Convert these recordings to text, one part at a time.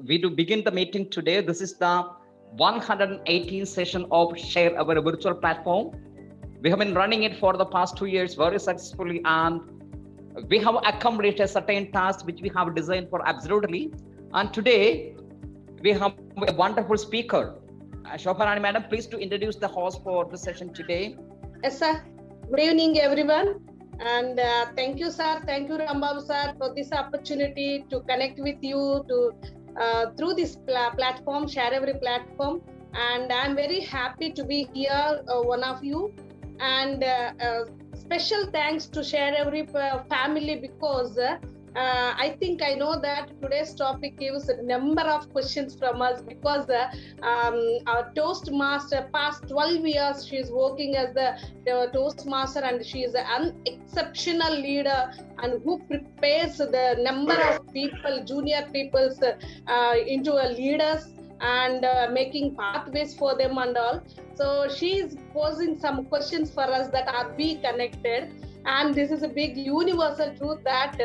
we do begin the meeting today. This is the 118th session of Share Our Virtual Platform. We have been running it for the past 2 years very successfully, and we have accomplished a certain task which we have designed for absolutely. And today we have a wonderful speaker. Shobharani Madam, please to introduce the host for the session today. Yes, sir. Good evening, everyone. And thank you, sir. Thank you, Rambabu, sir, for this opportunity to connect with you through this platform, sharEvery platform. And I'm very happy to be here, one of you. And special thanks to sharEvery family, because I think I know that today's topic gives a number of questions from us, because our Toastmaster, past 12 years, she is working as the Toastmaster, and she is an exceptional leader and who prepares the number of people, junior peoples into leaders and making pathways for them and all. So she is posing some questions for us that are we connected. And this is a big universal truth that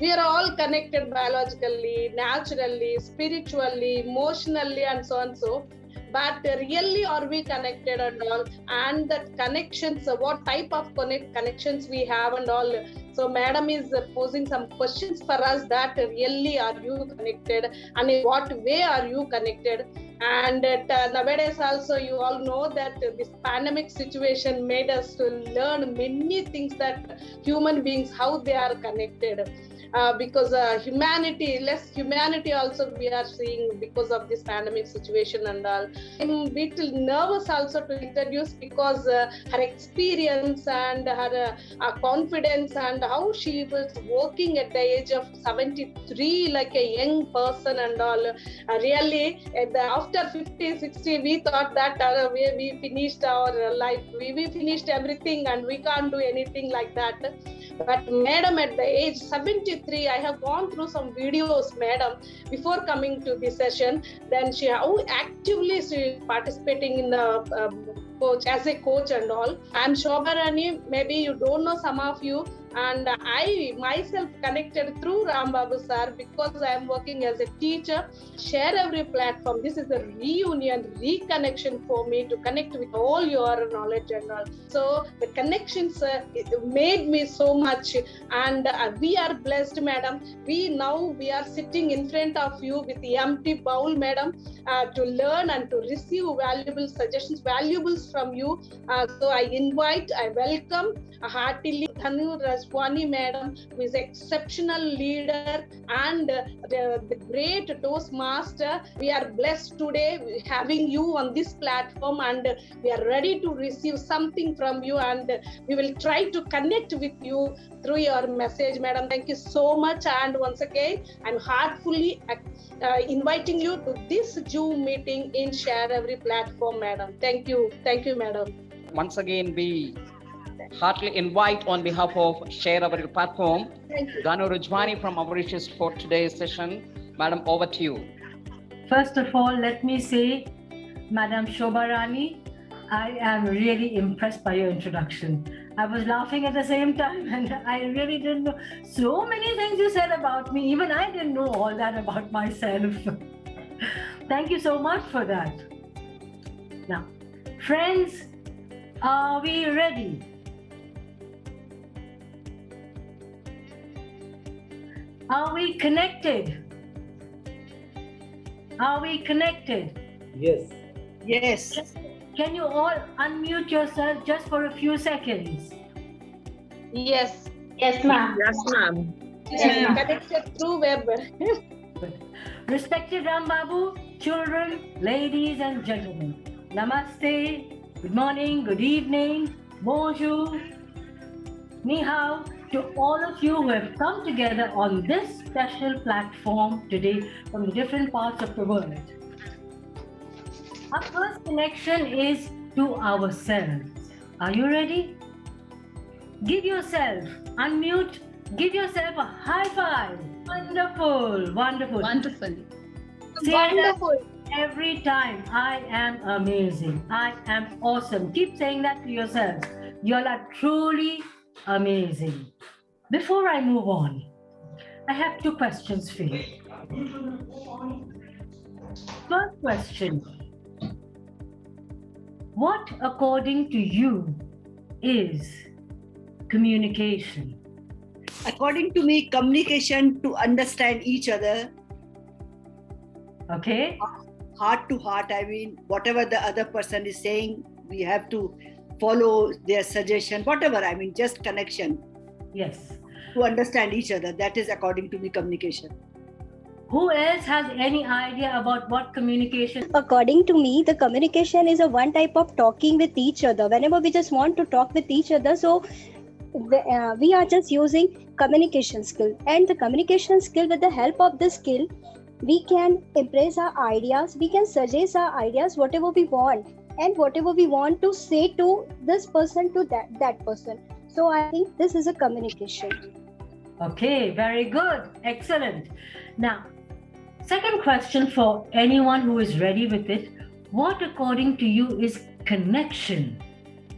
we are all connected biologically, naturally, spiritually, emotionally, and so on. So, but really, are we connected and all? And that connections, what type of connections we have and all. So, Madam is posing some questions for us that really are you connected, and in what way are you connected? And nowadays also, you all know that this pandemic situation made us to learn many things that human beings, how they are connected. Because less humanity also we are seeing because of this pandemic situation and all. I'm a bit nervous also to introduce, because her experience and her confidence and how she was working at the age of 73 like a young person and all. Really, after 50, 60, we thought that we finished our life. We finished everything and we can't do anything like that. But Madam, at the age 73, I have gone through some videos, Madam, before coming to this session. Then how actively she is participating in the coach, as a coach and all. I'm Shobharani, maybe you don't know some of you. And I myself connected through Rambabu sir, because I am working as a teacher. sharEvery platform, this is a reunion, reconnection for me to connect with all your knowledge and all. So the connections made me so much, and we are blessed, Madam. We are sitting in front of you with the empty bowl, Madam, to learn and to receive valuable suggestions, valuables from you. So I welcome heartily DHANU RAJWANI Madam, who is exceptional leader and the great Toastmaster. We are blessed today having you on this platform, and we are ready to receive something from you, and we will try to connect with you through your message, Madam. Thank you so much, and once again, I'm heartfully inviting you to this Zoom meeting in sharEvery platform, Madam. Thank you, Madam. Once again, we heartily invite on behalf of sharEvery platform, DHANU RAJWANI from Mauritius for today's session. Madam, over to you. First of all, let me say, Madam Shobharani, I am really impressed by your introduction. I was laughing at the same time, and I really didn't know so many things you said about me. Even I didn't know all that about myself. Thank you so much for that. Now, friends, are we ready? Are we connected? Are we connected? Yes. Yes. Can you all unmute yourself just for a few seconds? Yes. Yes, ma'am. Yes, ma'am. Connected through web. Respected Rambabu, children, ladies and gentlemen, Namaste, good morning, good evening, bonjour, ni hao, to all of you who have come together on this special platform today from the different parts of the world. Our first connection is to ourselves. Are you ready? Give yourself, unmute, give yourself a high five. Wonderful, wonderful. Wonderful. Say Wonderful. that every time. I am amazing. I am awesome. Keep saying that to yourself. You all are truly amazing. Before I move on, I have two questions for you. First question. What, according to you, is communication? According to me, communication to understand each other, Okay? heart to heart. I mean, whatever the other person is saying, we have to follow their suggestion, whatever. I mean, just connection Yes. to understand each other. That is, according to me, communication. Who else has any idea about what communication? According to me, the communication is a one type of talking with each other. Whenever we just want to talk with each other, so we are just using communication skill. And the communication skill, with the help of this skill, we can impress our ideas, we can suggest our ideas, whatever we want, and whatever we want to say to this person, to that person. So I think this is a communication. Okay, very good. Excellent. Now, second question for anyone who is ready with it. What, according to you, is connection?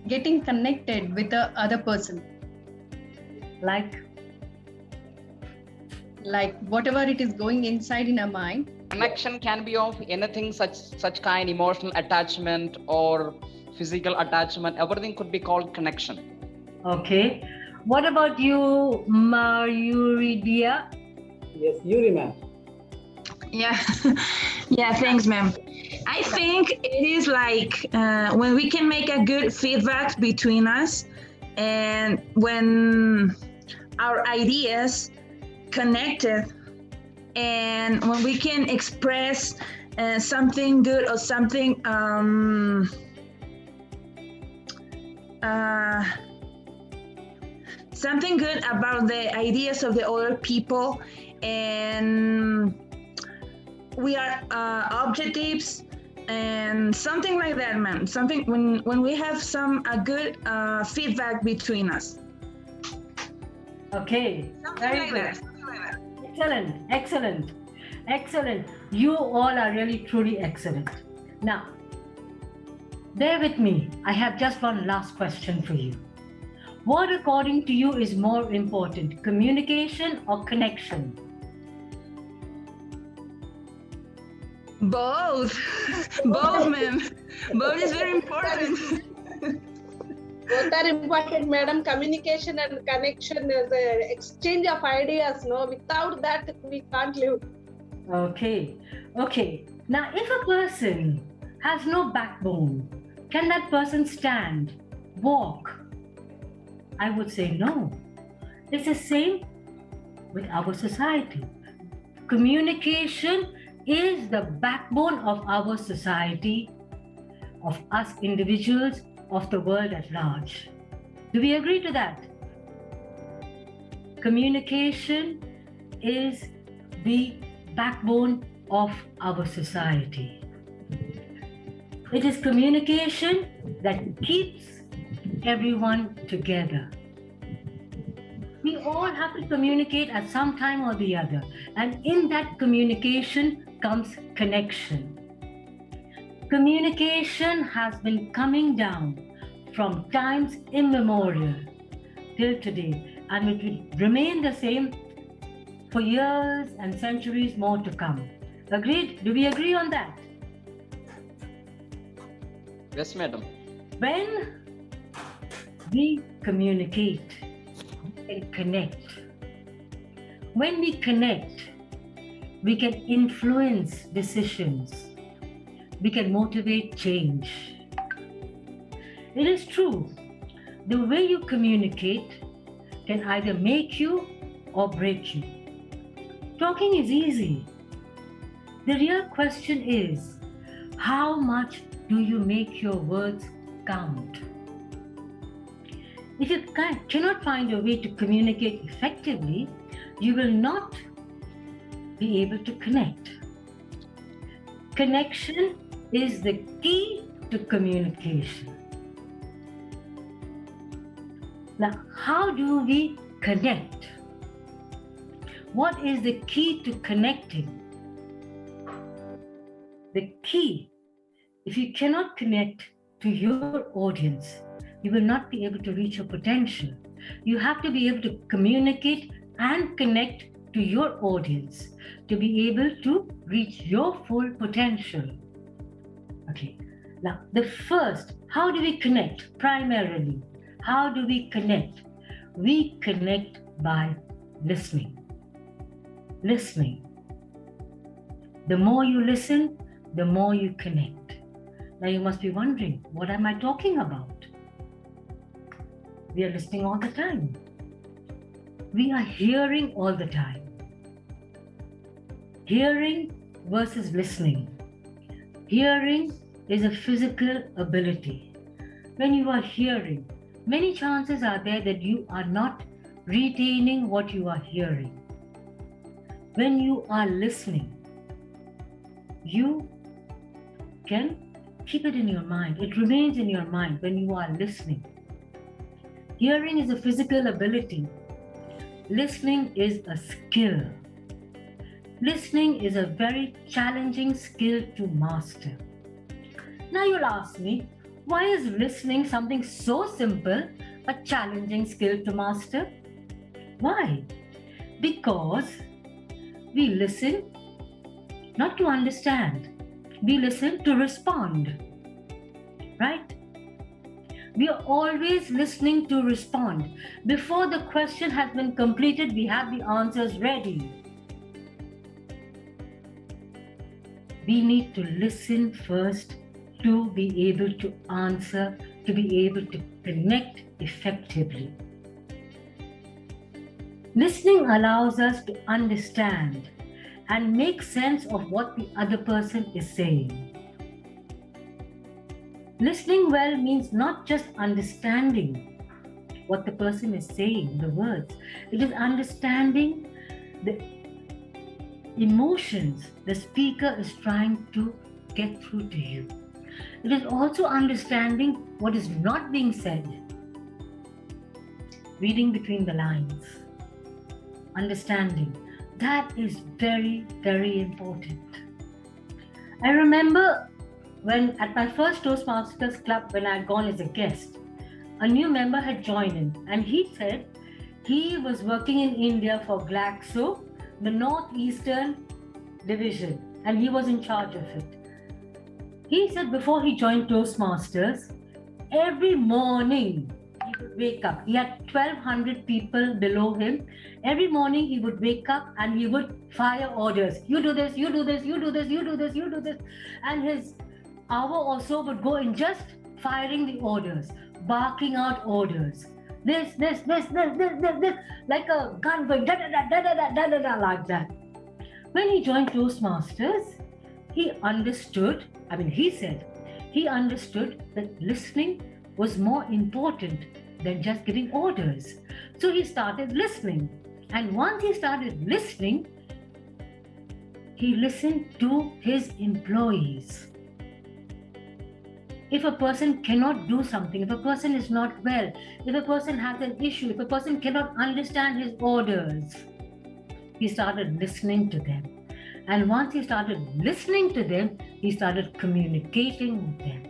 Getting connected with the other person, Like, whatever it is going inside in our mind. Connection can be of anything, such kind, emotional attachment or physical attachment. Everything could be called connection. okay. What about you, Mayuridia? Yes, Yuri ma'am. Yeah, yeah, thanks, ma'am. I think it is like when we can make a good feedback between us, and when our ideas connected, and when we can express something good or something something good about the ideas of the other people, and we are objectives and something like that, man. Something when we have a good feedback between us. Okay, Something very like good. that. Something like that. Excellent, excellent, excellent. You all are really, truly excellent. Now, bear with me. I have just one last question for you. What, according to you, is more important, communication or connection? Both, both, ma'am. Both is very important. Both are important, madam. Communication and connection is the exchange of ideas. No, without that we can't live. Okay, okay. Now, if a person has no backbone, can that person stand, walk? I would say no. It's the same with our society. Communication is the backbone of our society, of us individuals, of the world at large. Do we agree to that? Communication is the backbone of our society. It is communication that keeps everyone together. We all have to communicate at some time or the other, and in that communication comes connection. Communication has been coming down from times immemorial till today, and it will remain the same for years and centuries more to come. Agreed? Do we agree on that? Yes, madam. When we communicate and connect, when we connect, we can influence decisions, we can motivate change. It is true, the way you communicate can either make you or break you. Talking is easy. The real question is, how much do you make your words count? If you cannot find a way to communicate effectively, you will not be able to connect. Connection is the key to communication. Now, how do we connect? What is the key to connecting? The key, if you cannot connect to your audience, you will not be able to reach your potential. You have to be able to communicate and connect to to your audience to be able to reach your full potential. Okay, now the first, how do we connect? Primarily, how do we connect? We connect by listening. Listening. The more you listen, the more you connect. Now you must be wondering, what am I talking about? We are listening all the time. We are hearing all the time. Hearing versus listening. Hearing is a physical ability. When you are hearing, many chances are there that you are not retaining what you are hearing. When you are listening, you can keep it in your mind. It remains in your mind when you are listening. Hearing is a physical ability. Listening is a skill. Listening is a very challenging skill to master. Now you'll ask me, why is listening something so simple, a challenging skill to master? Why? Because we listen not to understand. We listen to respond, right? We are always listening to respond. Before the question has been completed, we have the answers ready. We need to listen first to be able to answer, to be able to connect effectively. Listening allows us to understand and make sense of what the other person is saying. Listening well means not just understanding what the person is saying, the words. It is understanding the emotions the speaker is trying to get through to you. It is also understanding what is not being said. Reading between the lines. Understanding. That is very, very important. I remember when at my first Toastmasters Club, when I had gone as a guest, a new member had joined in, and he said he was working in India for Glaxo, the Northeastern Division, and he was in charge of it. He said before he joined Toastmasters, every morning he would wake up. He had 1,200 people below him. Every morning he would wake up and he would fire orders. You do this, you do this, you do this, you do this, you do this. And his hour or so would go in just firing the orders, barking out orders. This, like a gun going da-da-da, like that. When he joined Toastmasters, he understood, he said, he understood that listening was more important than just giving orders. So he started listening. And once he started listening, he listened to his employees. If a person cannot do something, if a person is not well, if a person has an issue, if a person cannot understand his orders, he started listening to them. And once he started listening to them, he started communicating with them.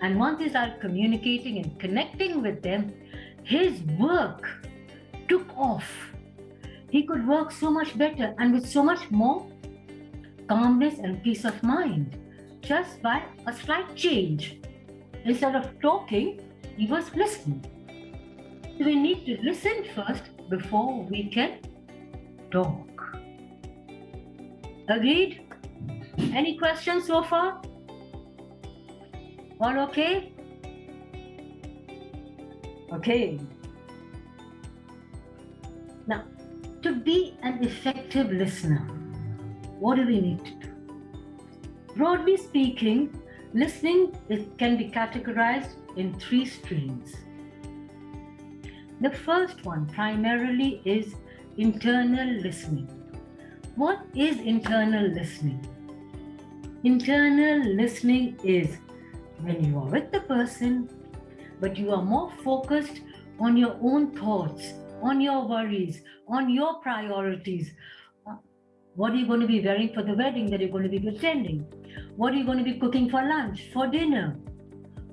And once he started communicating and connecting with them, his work took off. He could work so much better and with so much more calmness and peace of mind, just by a slight change. Instead of talking, he was listening. So we need to listen first before we can talk. Agreed? Any questions so far? All okay? Okay. Now, to be an effective listener, what do we need to do? Broadly speaking, listening can be categorized in 3 streams. The first one primarily is internal listening. What is internal listening? Internal listening is when you are with the person, but you are more focused on your own thoughts, on your worries, on your priorities. What are you going to be wearing for the wedding that you're going to be attending? What are you going to be cooking for lunch, for dinner?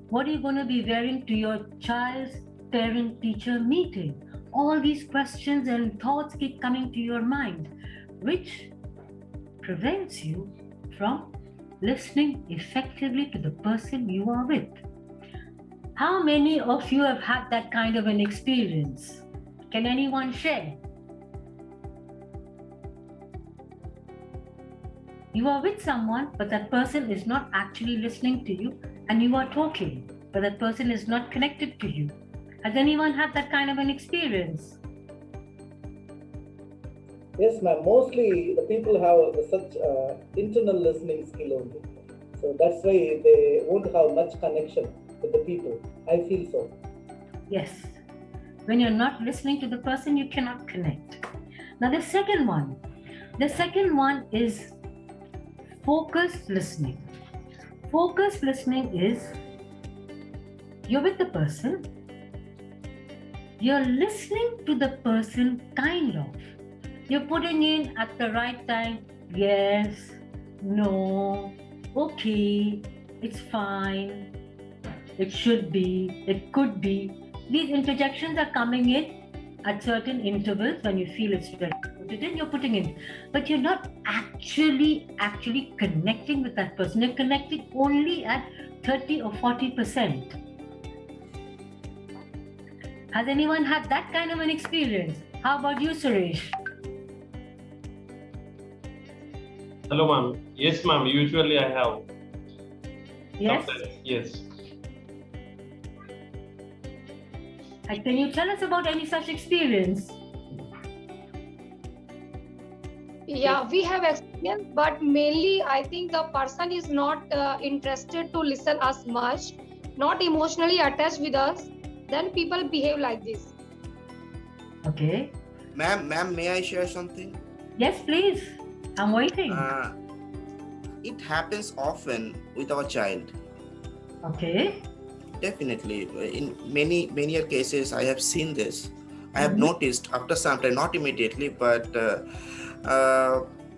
What are you going to be wearing to your child's parent-teacher meeting? all these questions and thoughts keep coming to your mind, which prevents you from listening effectively to the person you are with. How many of you have had that kind of an experience? Can anyone share? You are with someone, but that person is not actually listening to you, and you are talking, but that person is not connected to you. Has anyone had that kind of an experience? Yes, ma'am. Mostly the people have such internal listening skill only. So that's why they won't have much connection with the people. I feel so. Yes. When you're not listening to the person, you cannot connect. Now the second one is focused listening. Focused listening is you're with the person, you're listening to the person kind of. You're putting in at the right time, yes, no, okay, it's fine, it should be, it could be. These interjections are coming in at certain intervals when you feel it's ready. Then you're putting in, but you're not actually connecting with that person. You're connecting only at 30 or 40%. Has anyone had that kind of an experience? How about you, Suresh? Hello, ma'am. Yes, ma'am. Usually I have. Yes? Sometimes, yes. Can you tell us about any such experience? Yeah, we have experience, but mainly I think the person is not interested to listen us much, not emotionally attached with us. Then people behave like this. Okay. Ma'am, may I share something? Yes, please. I'm waiting. It happens often with our child. Okay. Definitely. In many cases, I have seen this. I have noticed after some time, not immediately, but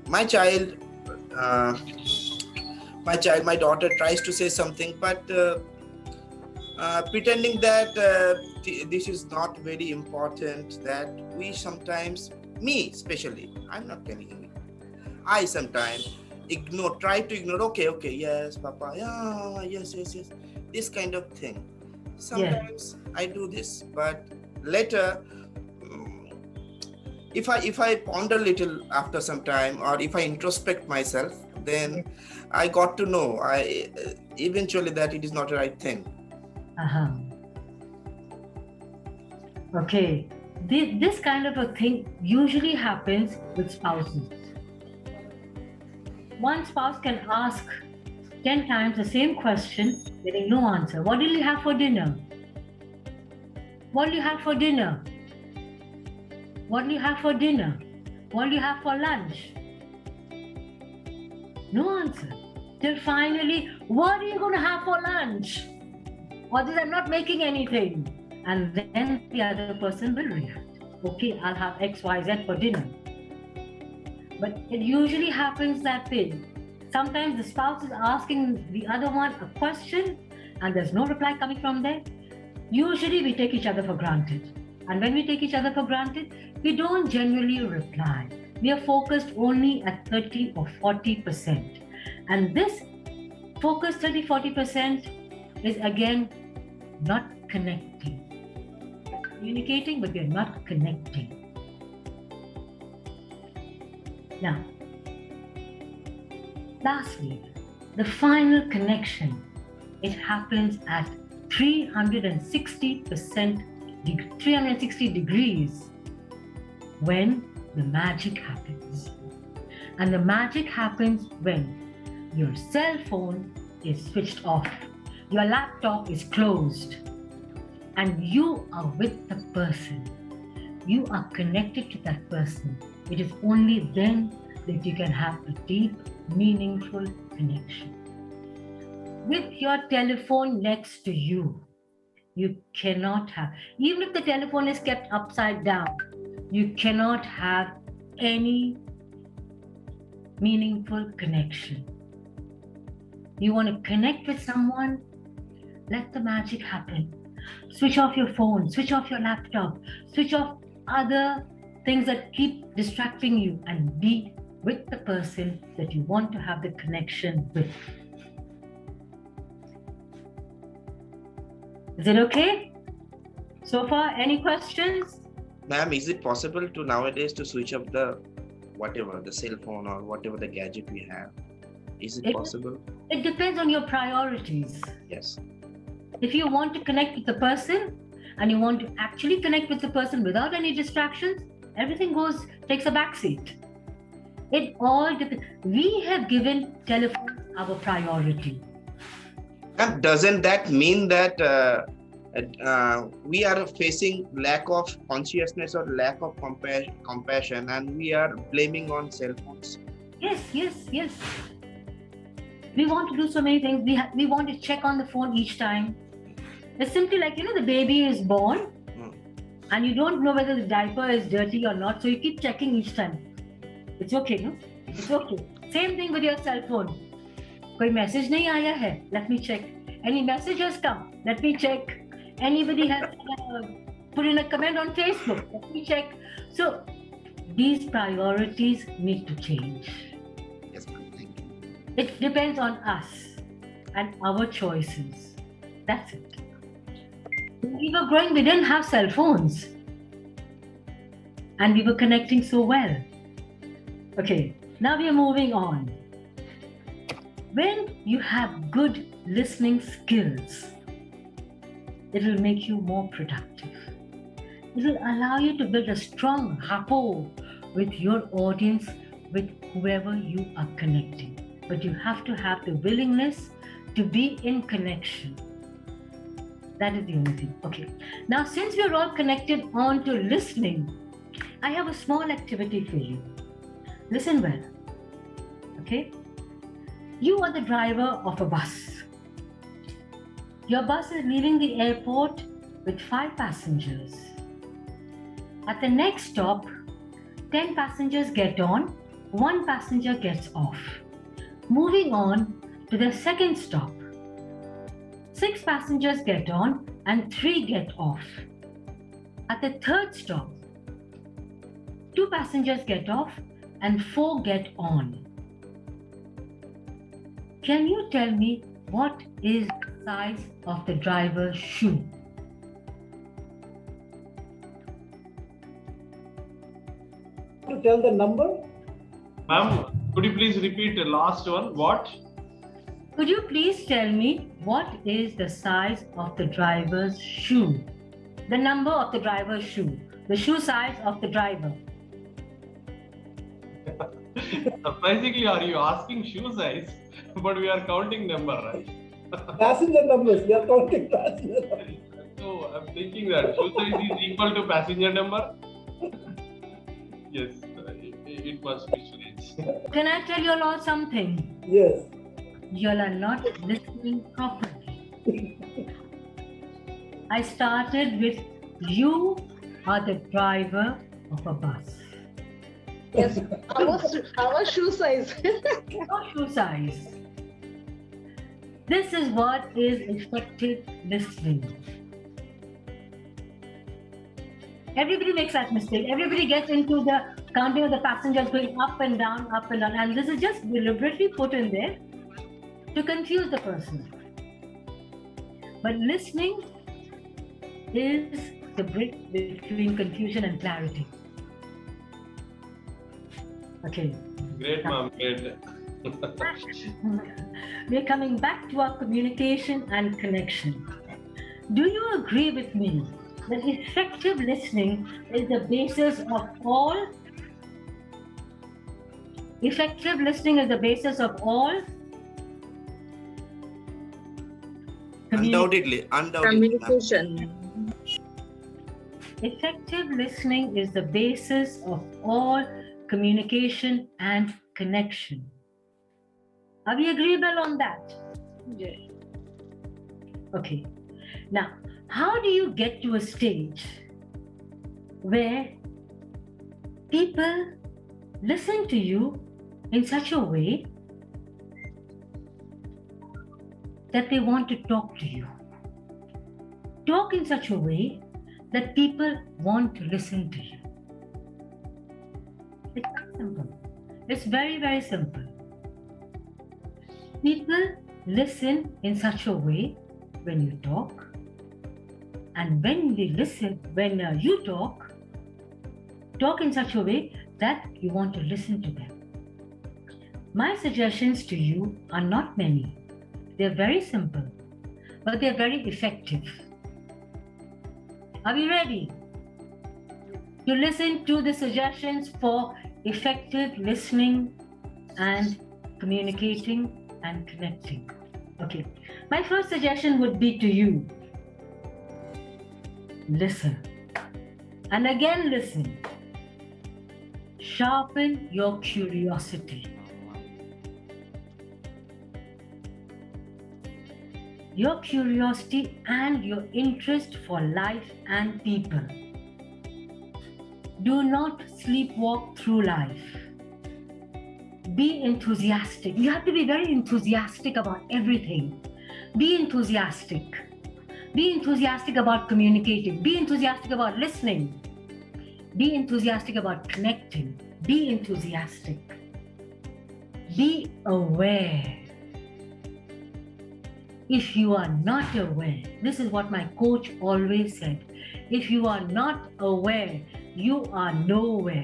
my daughter tries to say something, but pretending that this is not very important, that we sometimes, me especially, I'm not telling you, I sometimes try to ignore, okay, yes, Papa, yeah, yes, this kind of thing. Sometimes I do this, but later, if I ponder a little after some time, or if I introspect myself, then I got to know eventually that it is not the right thing. Okay. This kind of a thing usually happens with spouses. One spouse can ask 10 times the same question, getting no answer. What did you have for dinner? What do you have for dinner? What do you have for dinner? What do you have for lunch? No answer. Till finally, what are you going to have for lunch? Or these are not making anything. And then the other person will react. Okay, I'll have X, Y, Z for dinner. But it usually happens that way. Sometimes the spouse is asking the other one a question and there's no reply coming from there. Usually we take each other for granted. And when we take each other for granted, we don't generally reply. We are focused only at 30 or 40%. And this focused 30-40% is again not connecting. We're communicating, but we're not connecting. Now, lastly, the final connection, it happens at 360 degrees when the magic happens. And the magic happens when your cell phone is switched off, your laptop is closed, and you are with the person. You are connected to that person. It is only then that you can have a deep, meaningful connection. With your telephone next to you, you cannot have, even if the telephone is kept upside down, you cannot have any meaningful connection. You want to connect with someone, let the magic happen. Switch off your phone, switch off your laptop, switch off other things that keep distracting you, and be with the person that you want to have the connection with. Is it okay? So far, any questions? Ma'am, is it possible to nowadays to switch off the whatever, the cell phone or whatever the gadget we have? Is it possible? It depends on your priorities. Yes. If you want to connect with the person and you want to actually connect with the person without any distractions, everything takes a backseat. It all depends. We have given telephone our priority. And doesn't that mean that we are facing lack of consciousness or lack of compassion, and we are blaming on cell phones? Yes. We want to do so many things. We want to check on the phone each time. It's simply like, the baby is born and you don't know whether the diaper is dirty or not, so you keep checking each time. It's okay, no? It's okay. Same thing with your cell phone. Koi message nahi aaya hai? Let me check. Any message has come? Let me check. Anybody has put in a comment on Facebook? Let me check. So these priorities need to change. Yes, ma'am. Thank you. It depends on us and our choices. That's it. When we were growing, we didn't have cell phones. And we were connecting so well. Okay, now we are moving on. When you have good listening skills, it will make you more productive. It will allow you to build a strong rapport with your audience, with whoever you are connecting. But you have to have the willingness to be in connection. That is the only thing. Okay. Now, since we are all connected on to listening, I have a small activity for you. Listen well. Okay? You are the driver of a bus. Your bus is leaving the airport with 5 passengers. At the next stop, 10 passengers get on, 1 passenger gets off. Moving on to the second stop, 6 passengers get on and 3 get off. At the third stop, 2 passengers get off and 4 get on. Can you tell me what is the size of the driver's shoe? To tell the number? Ma'am, could you please repeat the last one? What? Could you please tell me what is the size of the driver's shoe? The number of the driver's shoe. The shoe size of the driver. Surprisingly, are you asking shoe size? But we are counting number, right? Passenger numbers. We are counting passenger numbers. So I'm thinking that shoe size is equal to passenger number. Yes, it must be strange. Can I tell you all something? Yes. You all are not listening properly. I started with you are the driver of a bus. Yes, our shoe size. Your shoe size. This is what is effective listening. Everybody makes that mistake. Everybody gets into the counting of the passengers going up and down, and this is just deliberately put in there to confuse the person. But listening is the bridge between confusion and clarity. Okay. Great, ma'am. Great. We're coming back to our communication and connection. Do you agree with me that effective listening is the basis of all? Effective listening is the basis of all Undoubtedly. Communication. Effective listening is the basis of all communication and connection. Are we agreeable on that? Yeah. Okay. Now, how do you get to a stage where people listen to you in such a way that they want to talk to you? Talk in such a way that people want to listen to you. It's very simple. It's very, very simple. People listen in such a way when you talk, and when they listen, when you talk in such a way that you want to listen to them. My suggestions to you are not many. They're very simple, but they're very effective. Are we ready to listen to the suggestions for effective listening and communicating and connecting? Okay, my first suggestion would be to you. Listen. And again, listen. Sharpen your curiosity. Your curiosity and your interest for life and people. Do not sleepwalk through life. Be enthusiastic. You have to be very enthusiastic about everything. Be enthusiastic. Be enthusiastic about communicating. Be enthusiastic about listening. Be enthusiastic about connecting. Be enthusiastic. Be aware. If you are not aware, this is what my coach always said. If you are not aware, you are nowhere.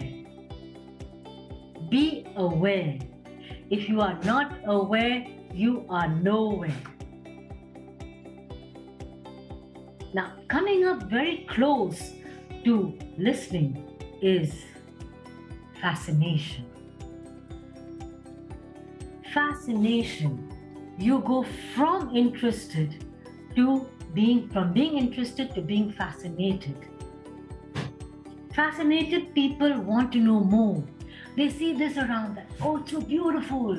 Be aware. If you are not aware, you are nowhere. Now, coming up very close to listening is fascination. Fascination. You go from being interested to being fascinated. Fascinated people want to know more. They see this around them. Oh, it's so beautiful.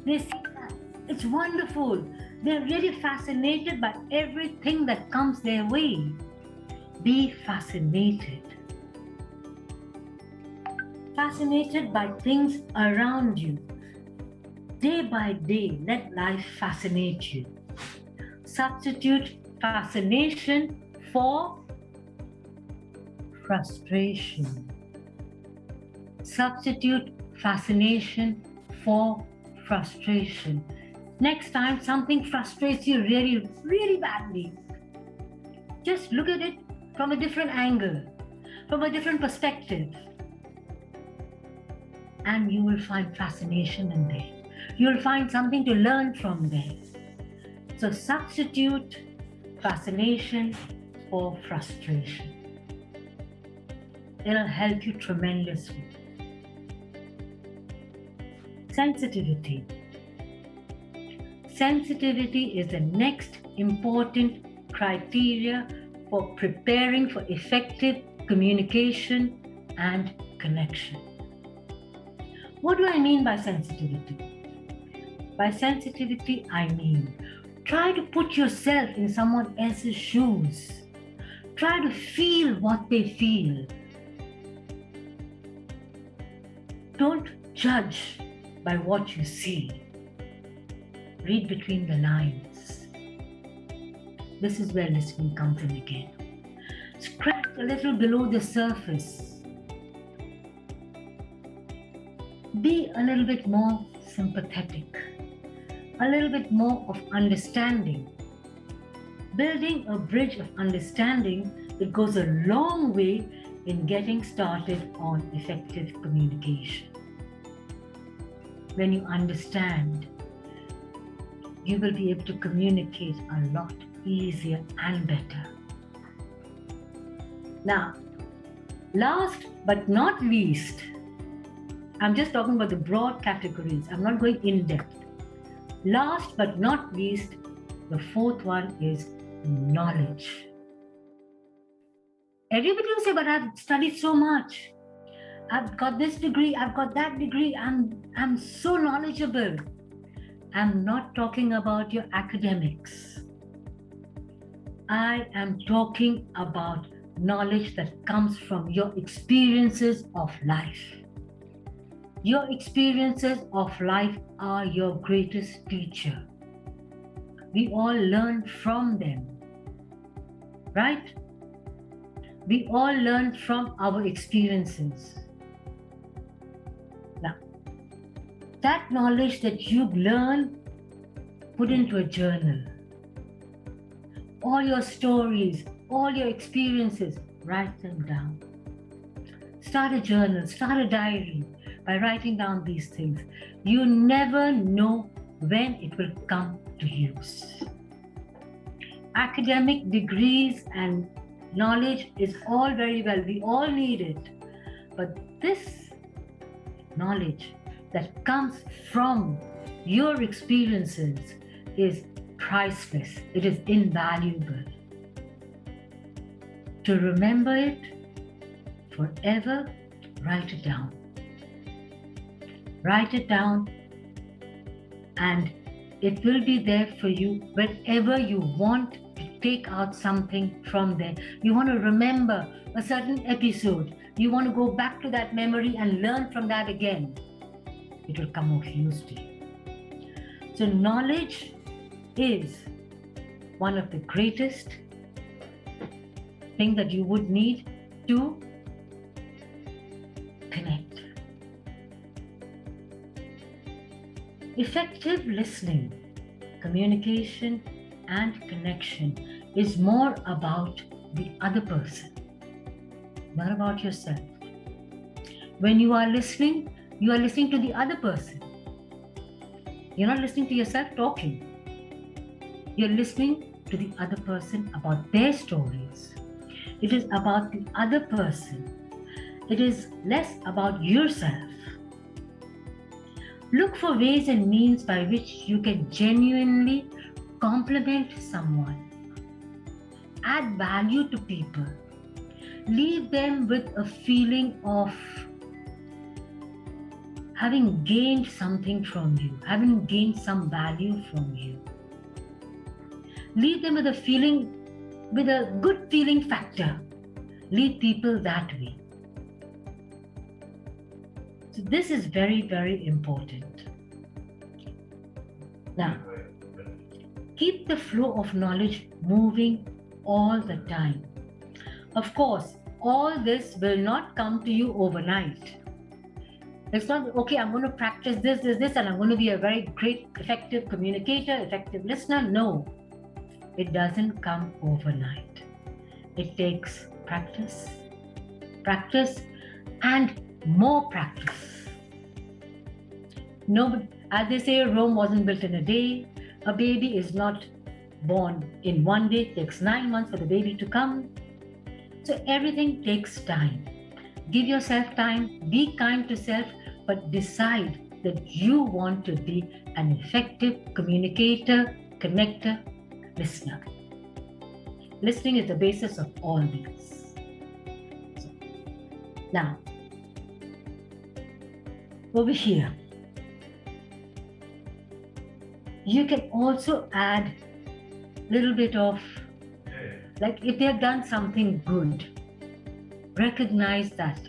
They see that. It's wonderful. They're really fascinated by everything that comes their way. Be fascinated. Fascinated by things around you. Day by day, let life fascinate you. Substitute fascination for frustration. Substitute fascination for frustration. Next time something frustrates you really, really badly, just look at it from a different angle, from a different perspective, and you will find fascination in there. You'll find something to learn from there. So substitute fascination for frustration. It'll help you tremendously. Sensitivity. Sensitivity is the next important criteria for preparing for effective communication and connection. What do I mean by sensitivity? By sensitivity, I mean try to put yourself in someone else's shoes. Try to feel what they feel. Don't judge by what you see. Read between the lines. This is where listening comes in again. Scratch a little below the surface. Be a little bit more sympathetic. A little bit more of understanding. Building a bridge of understanding that goes a long way in getting started on effective communication. When you understand, you will be able to communicate a lot easier and better. Now, last but not least, I'm just talking about the broad categories. I'm not going in depth. Last but not least, the fourth one is knowledge. Everybody will say, but I've studied so much. I've got this degree, I've got that degree, I'm so knowledgeable. I'm not talking about your academics. I am talking about knowledge that comes from your experiences of life. Your experiences of life are your greatest teacher. We all learn from them. right? We all learn from our experiences. Now, that knowledge that you learn, put into a journal. All your stories, all your experiences, write them down. Start a journal, start a diary by writing down these things. You never know when it will come to use. Academic degrees and knowledge is all very well. We all need it. But this knowledge that comes from your experiences is priceless. It is invaluable. To remember it forever, write it down. Write it down, and it will be there for you whenever you want to take out something from there. You want to remember a certain episode. You want to go back to that memory and learn from that again. It will come of use to you. So knowledge is one of the greatest things that you would need to connect. Effective listening, communication, and connection is more about the other person, not about yourself. When you are listening to the other person. You're not listening to yourself talking. You're listening to the other person about their stories. It is about the other person. It is less about yourself. Look for ways and means by which you can genuinely compliment someone, add value to people, leave them with a feeling of having gained something from you, having gained some value from you. Leave them with a good feeling factor. Lead people that way. So this is very, very important. Now, keep the flow of knowledge moving all the time. Of course, all this will not come to you overnight. It's not, okay, I'm going to practice this, and I'm going to be a very great, effective communicator, effective listener. No, it doesn't come overnight. It takes practice, and more practice. No, as they say, Rome wasn't built in a day. A baby is not born in one day. It takes 9 months for the baby to come. So everything takes time. Give yourself time, be kind to self, but decide that you want to be an effective communicator, connector, listener. Listening is the basis of all these. So, now, over here, you can also add a little bit of, like if they have done something good, recognize that.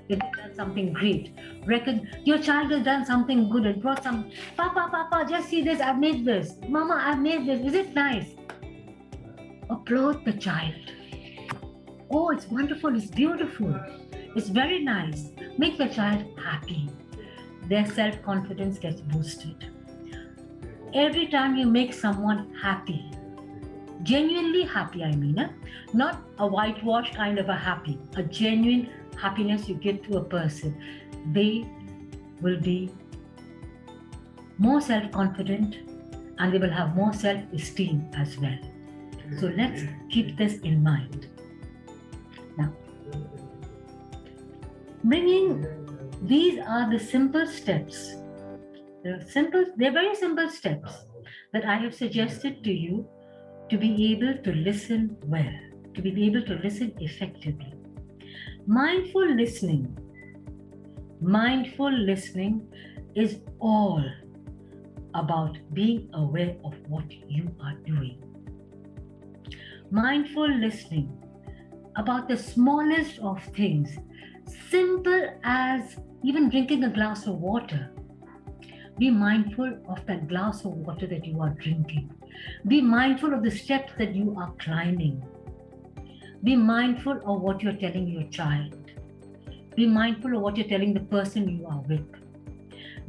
If they've done something great, your child has done something good and brought some, Papa, just see this, I've made this. Mama, I've made this. Is it nice? Applaud the child. Oh, it's wonderful, it's beautiful, it's very nice. Make the child happy. Their self-confidence gets boosted. Every time you make someone happy, genuinely happy, I mean, not a whitewash kind of a happy, a genuine happiness you give to a person, they will be more self-confident and they will have more self-esteem as well. So let's keep this in mind. Now, these are the simple steps. They're very simple steps that I have suggested to you to be able to listen well, to be able to listen effectively. Mindful listening is all about being aware of what you are doing. Mindful listening about the smallest of things, simple as even drinking a glass of water. Be mindful of that glass of water that you are drinking. Be mindful of the steps that you are climbing. Be mindful of what you're telling your child. Be mindful of what you're telling the person you are with.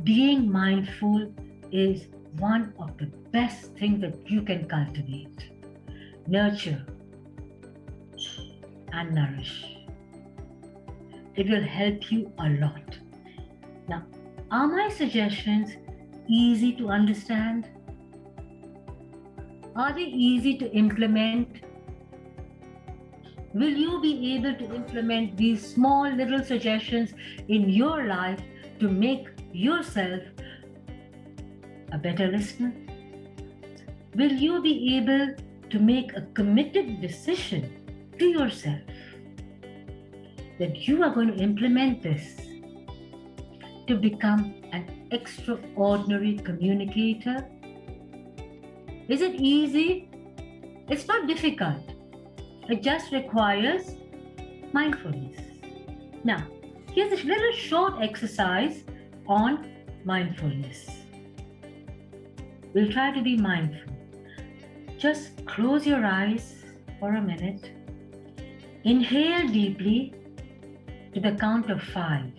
Being mindful is one of the best things that you can cultivate, nurture, and nourish. It will help you a lot. Now, are my suggestions easy to understand? Are they easy to implement? Will you be able to implement these small little suggestions in your life to make yourself a better listener? Will you be able to make a committed decision to yourself that you are going to implement this to become an extraordinary communicator? Is it easy? It's not difficult. It just requires mindfulness. Now, here's a little short exercise on mindfulness. We'll try to be mindful. Just close your eyes for a minute. Inhale deeply to the count of 5.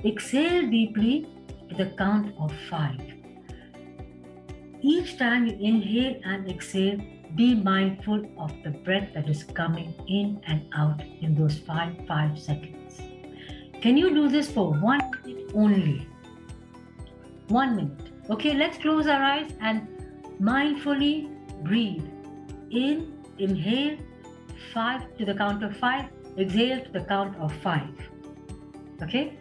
Exhale deeply to the count of 5. Each time you inhale and exhale, be mindful of the breath that is coming in and out in those 5 seconds. Can you do this for 1 minute only? 1 minute. Okay, let's close our eyes and mindfully breathe. Inhale 5 to the count of 5. Exhale to the count of 5. Okay?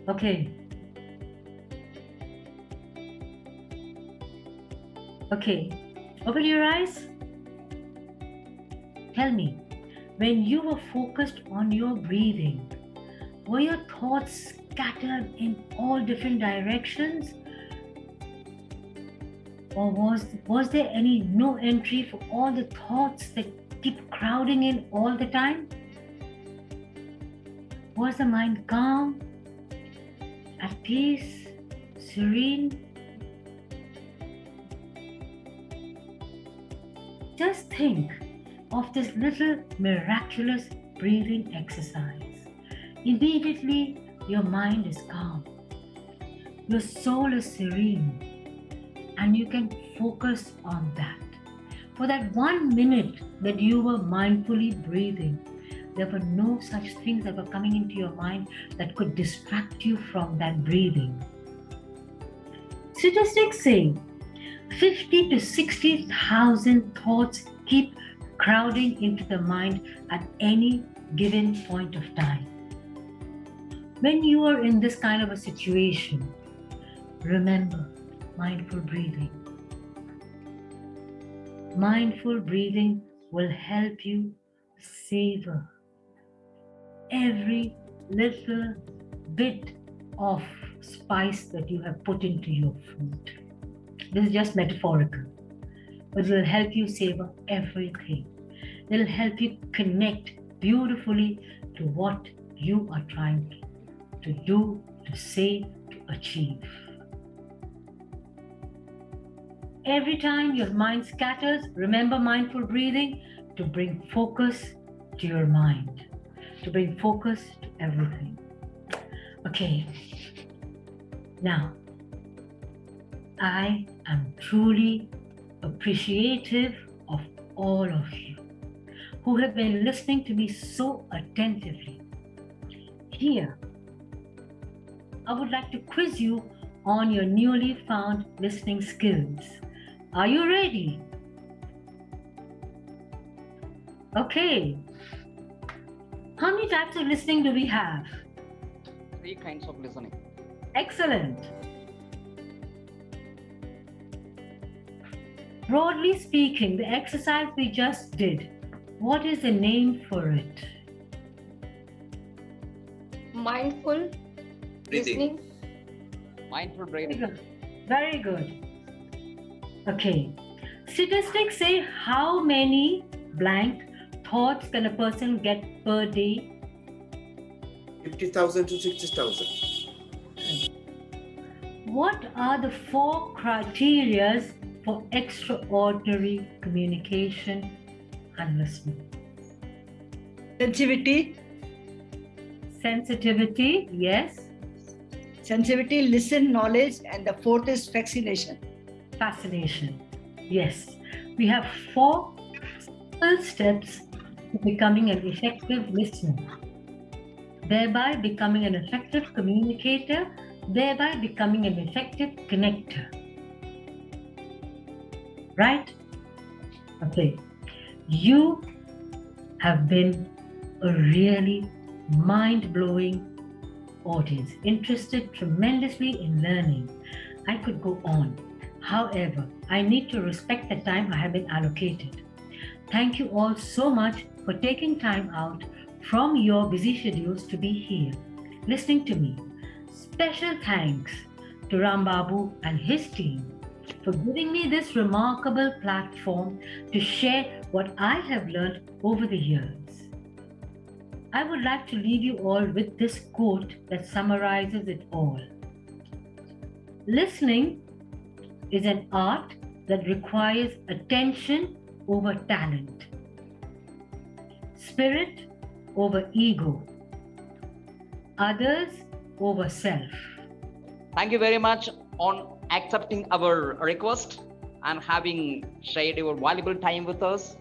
Okay. Okay. Open your eyes. Tell me, when you were focused on your breathing, were your thoughts scattered in all different directions? Or was there no entry for all the thoughts that keep crowding in all the time? Was the mind calm, at peace, serene? Just think of this little miraculous breathing exercise. Immediately, your mind is calm. Your soul is serene. And you can focus on that. For that 1 minute that you were mindfully breathing, there were no such things that were coming into your mind that could distract you from that breathing. Statistics say 50 to 60,000 thoughts keep crowding into the mind at any given point of time. When you are in this kind of a situation, remember mindful breathing. Mindful breathing will help you savor every little bit of spice that you have put into your food. This is just metaphorical, but it will help you savor everything. It will help you connect beautifully to what you are trying to do, to say, to achieve. Every time your mind scatters, remember mindful breathing to bring focus to your mind, to bring focus to everything. Okay, now I am truly appreciative of all of you who have been listening to me so attentively. Here, I would like to quiz you on your newly found listening skills. Are you ready? Okay. How many types of listening do we have? 3 kinds of listening. Excellent. Broadly speaking, the exercise we just did, what is the name for it? Mindful listening. Mindful Very breathing. good. Very good. Okay. Statistics say how many blank thoughts can a person get per day? 50,000 to 60,000. What are the 4 criteria for extraordinary communication and listening? Sensitivity, yes. Sensitivity, listen, knowledge, and the 4th is fascination. Fascination, yes. We have 4 simple steps to becoming an effective listener, thereby becoming an effective communicator, thereby becoming an effective connector. Right? Okay. You have been a really mind-blowing audience, interested tremendously in learning. I could go on. However, I need to respect the time I have been allocated. Thank you all so much for taking time out from your busy schedules to be here, listening to me. Special thanks to Rambabu and his team for giving me this remarkable platform to share what I have learned over the years. I would like to leave you all with this quote that summarizes it all. Listening is an art that requires attention over talent, spirit over ego, others over self. Thank you very much on accepting our request and having shared your valuable time with us.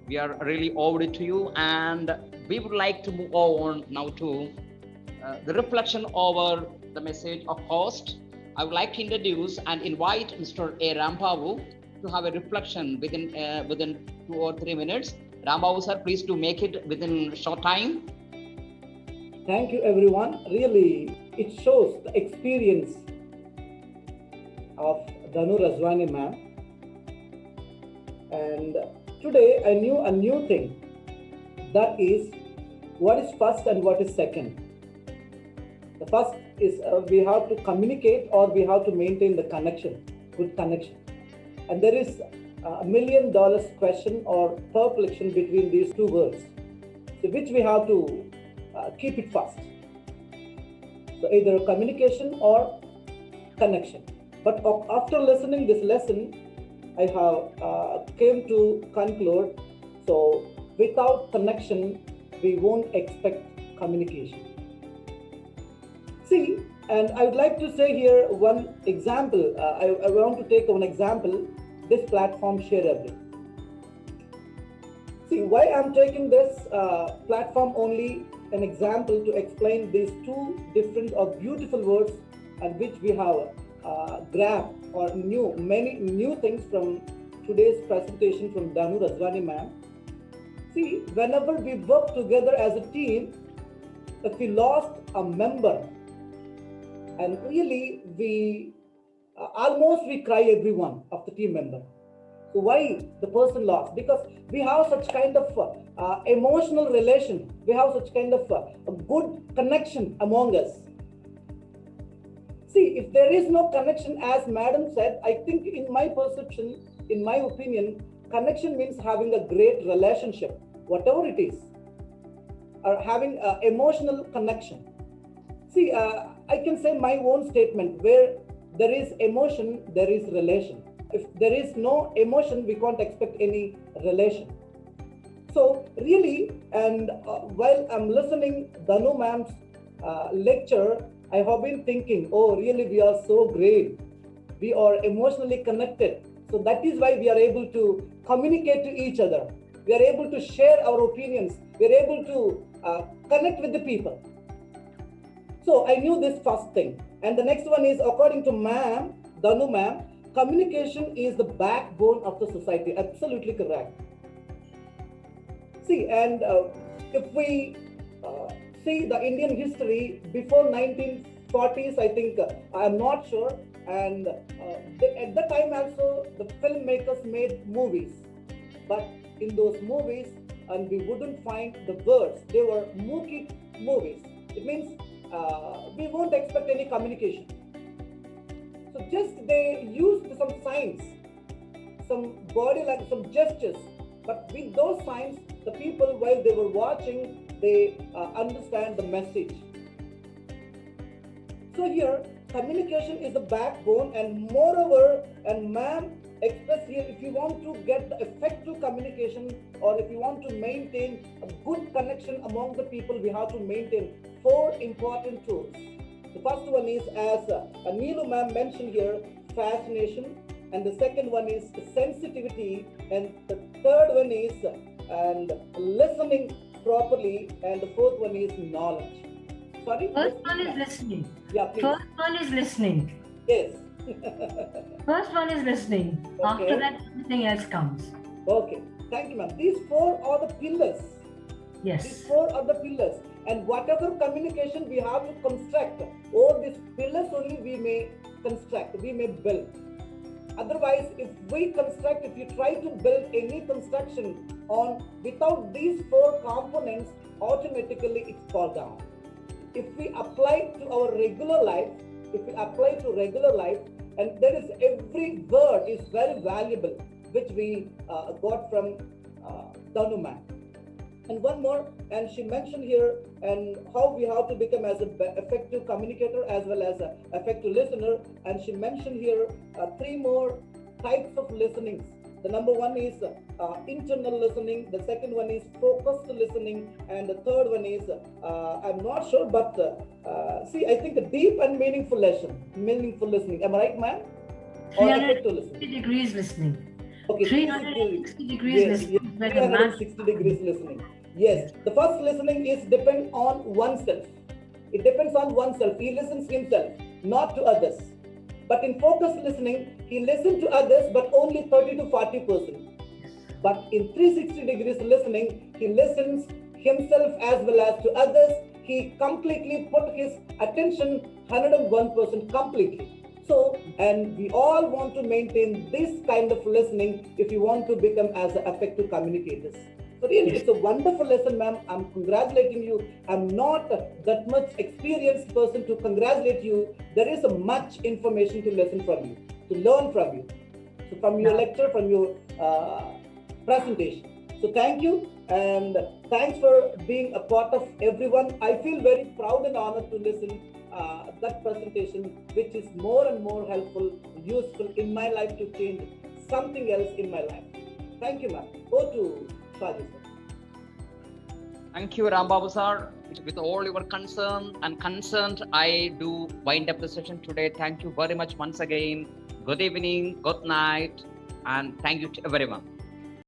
We are really owed to you, and we would like to move on now to the reflection over the message of host. I would like to introduce and invite Mr. A. Rambabu to have a reflection within 2 or 3 minutes. Rambabu sir, please do make it within short time. Thank you, everyone. Really, it shows the experience of DHANU RAJWANI ma'am. And today I knew a new thing. That is, what is first and what is second. The first is we have to communicate, or we have to maintain the connection, good connection. And there is $1 million question or perplexion between these 2 words, so which we have to keep it first. So either communication or connection. But after listening this lesson, I have came to conclude, so without connection, we won't expect communication. See, and I would like to say here one example. I want to take one example, this platform sharEvery. See, why I'm taking this platform only an example to explain these 2 different or beautiful words, and which we have grabbed or many new things from today's presentation from DHANU RAJWANI ma'am. See, whenever we work together as a team, if we lost a member, and really we almost we cry, everyone of the team member. So why the person lost? Because we have such kind of emotional relation. We have such kind of a good connection among us. See, if there is no connection, as madam said, I think in my perception, in my opinion, connection means having a great relationship, whatever it is, or having an emotional connection. See, I can say my own statement, where there is emotion, there is relation. If there is no emotion, we can't expect any relation. So really, and while I'm listening DHANU ma'am's lecture, I have been thinking, oh, really, we are so great. We are emotionally connected. So that is why we are able to communicate to each other. We are able to share our opinions. We are able to connect with the people. So I knew this first thing. And the next one is, according to ma'am, DHANU ma'am, communication is the backbone of the society. Absolutely correct. See, and if we see the Indian history before 1940s, I think, I'm not sure. And at the time also, the filmmakers made movies. But in those movies, and we wouldn't find the words. They were mooky movies. It means we won't expect any communication. So just they used some signs, some body language, some gestures. But with those signs, the people, while they were watching, they understand the message. So here, communication is the backbone, and moreover, and ma'am express here, if you want to get the effective communication, or if you want to maintain a good connection among the people, we have to maintain 4 important tools. The first one is, as Neelu ma'am mentioned here, fascination, and the second one is sensitivity, and the third one is and listening properly, and the fourth one is knowledge. Sorry? First one is listening. Yeah, please. First one is listening. Yes. First one is listening. Okay. After that, everything else comes. Okay. Thank you, ma'am. These 4 are the pillars. Yes. These 4 are the pillars. And whatever communication we have to construct, all these pillars only we may construct, we may build. Otherwise, if you try to build any construction on without these 4 components, automatically it's fall down. If we apply to our regular life, and there is every word is very valuable, which we got from DHANU ma'am. And one more, and she mentioned here, and how we have to become as an effective communicator as well as an effective listener. And she mentioned here 3 more types of listenings. The number one is internal listening. The second one is focused listening. And the third one is, I'm not sure, but see, I think a deep and meaningful listening. Am I right, ma'am? Or effective listening? 360 degrees listening. Okay, 360 degrees listening. 360 degrees listening. Yes, the first listening is depend on oneself. It depends on oneself. He listens himself, not to others. But in focused listening, he listens to others, but only 30 to 40%. But in 360 degrees listening, he listens himself as well as to others. He completely put his attention 101% completely. So, and we all want to maintain this kind of listening if you want to become as effective communicators. So really, it's a wonderful lesson, ma'am. I'm congratulating you. I'm not that much experienced person to congratulate you. There is much information to listen from you, to learn from you. So from your lecture, from your presentation. So thank you, and thanks for being a part of everyone. I feel very proud and honored to listen that presentation, which is more and more helpful, useful in my life to change something else in my life. Thank you, ma'am. Go to Shaji, sir. Thank you, Rambabu sir. With all your concern and consent, I do wind up the session today. Thank you very much once again. Good evening, good night, and thank you to everyone.